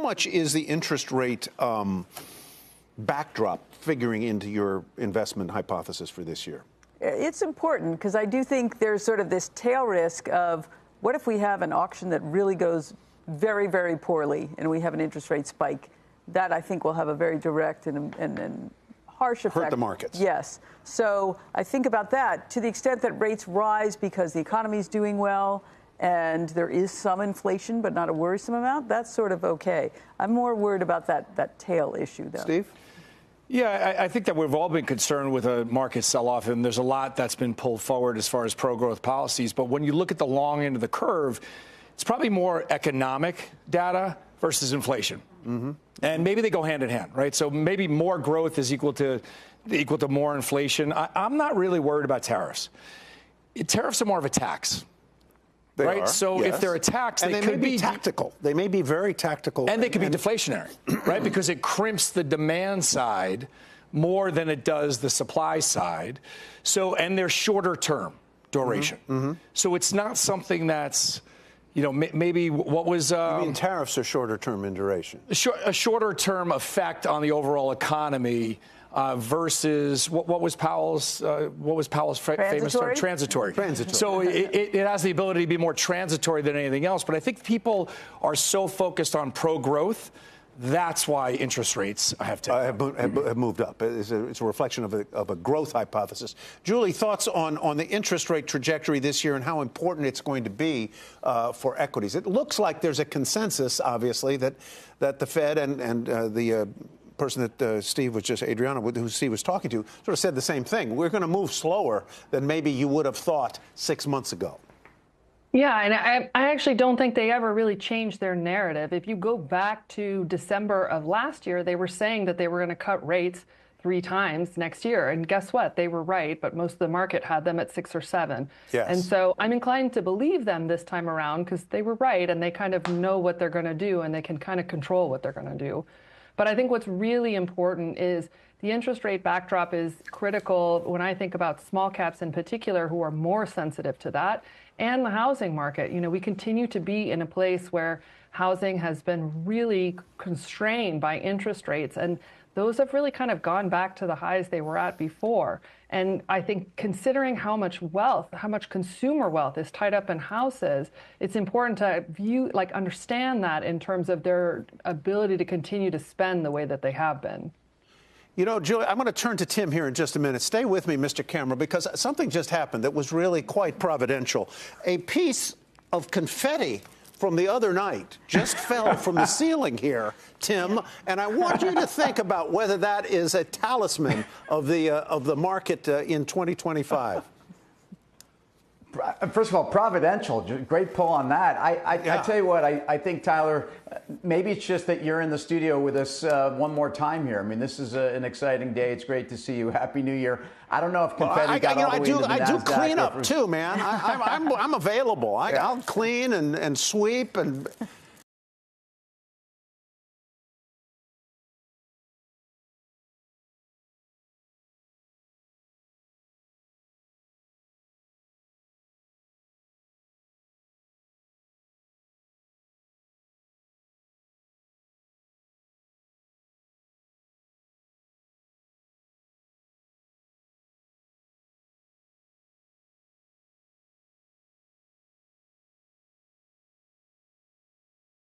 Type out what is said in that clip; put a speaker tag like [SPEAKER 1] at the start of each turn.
[SPEAKER 1] much is the interest rate backdrop figuring into your investment hypothesis for this year?
[SPEAKER 2] It's important because I do think there's sort of this tail risk of what if we have an auction that really goes very, very poorly and we have an interest rate spike. That, I think, will have a very direct and harsh effect.
[SPEAKER 1] Hurt the markets.
[SPEAKER 2] Yes. So I think about that. To the extent that rates rise because the economy is doing well and there is some inflation, but not a worrisome amount, that's sort of okay. I'm more worried about that tail issue, though.
[SPEAKER 1] Steve?
[SPEAKER 3] Yeah, I think that we've all been concerned with a market sell-off, and there's a lot that's been pulled forward as far as pro-growth policies. But when you look at the long end of the curve, it's probably more economic data versus inflation. Mm-hmm. And maybe they go hand in hand, right? So maybe more growth is equal to more inflation. I'm not really worried about tariffs. Tariffs are more of a tax.
[SPEAKER 1] They
[SPEAKER 3] right?
[SPEAKER 1] are,
[SPEAKER 3] So
[SPEAKER 1] yes.
[SPEAKER 3] if they're a tax,
[SPEAKER 1] and
[SPEAKER 3] they
[SPEAKER 1] could
[SPEAKER 3] could
[SPEAKER 1] be tactical. They may be very tactical.
[SPEAKER 3] And they could be deflationary, right? Because it crimps the demand side more than it does the supply side. So, and they're shorter term duration. Mm-hmm. So it's not something that's, maybe what was...
[SPEAKER 1] you mean tariffs are shorter term in duration?
[SPEAKER 3] A shorter term effect on the overall economy versus what was Powell's famous term? Transitory. So it has the ability to be more transitory than anything else. But I think people are so focused on pro-growth. That's why interest rates have
[SPEAKER 1] moved up. It's a reflection of a growth hypothesis. Julie, thoughts on the interest rate trajectory this year and how important it's going to be for equities? It looks like there's a consensus, obviously, that the Fed and the person that Steve was just, Adriana, who Steve was talking to, sort of said the same thing. We're going to move slower than maybe you would have thought 6 months ago.
[SPEAKER 4] Yeah, and I actually don't think they ever really changed their narrative. If you go back to December of last year, they were saying that they were going to cut rates 3 times next year. And guess what? They were right, but most of the market had them at 6 or 7.
[SPEAKER 1] Yes.
[SPEAKER 4] And so I'm inclined to believe them this time around because they were right and they kind of know what they're going to do and they can kind of control what they're going to do. But I think what's really important is the interest rate backdrop is critical when I think about small caps in particular who are more sensitive to that, and the housing market. We continue to be in a place where housing has been really constrained by interest rates, and those have really kind of gone back to the highs they were at before. And I think considering how much consumer wealth is tied up in houses, it's important to understand that in terms of their ability to continue to spend the way that they have been.
[SPEAKER 1] Julie, I'm going to turn to Tim here in just a minute. Stay with me, Mr. Camera, because something just happened that was really quite providential. A piece of confetti from the other night just fell from the ceiling here, Tim, and I want you to think about whether that is a talisman of the market in 2025.
[SPEAKER 5] First of all, providential. Great pull on that. I tell you what, I think, Tyler, maybe it's just that you're in the studio with us one more time here. I mean, this is an exciting day. It's great to see you. Happy New Year. I don't know if confetti got all the way into the
[SPEAKER 1] I do
[SPEAKER 5] NASDAQ
[SPEAKER 1] clean up, too, man. I'm available. I'll clean and sweep and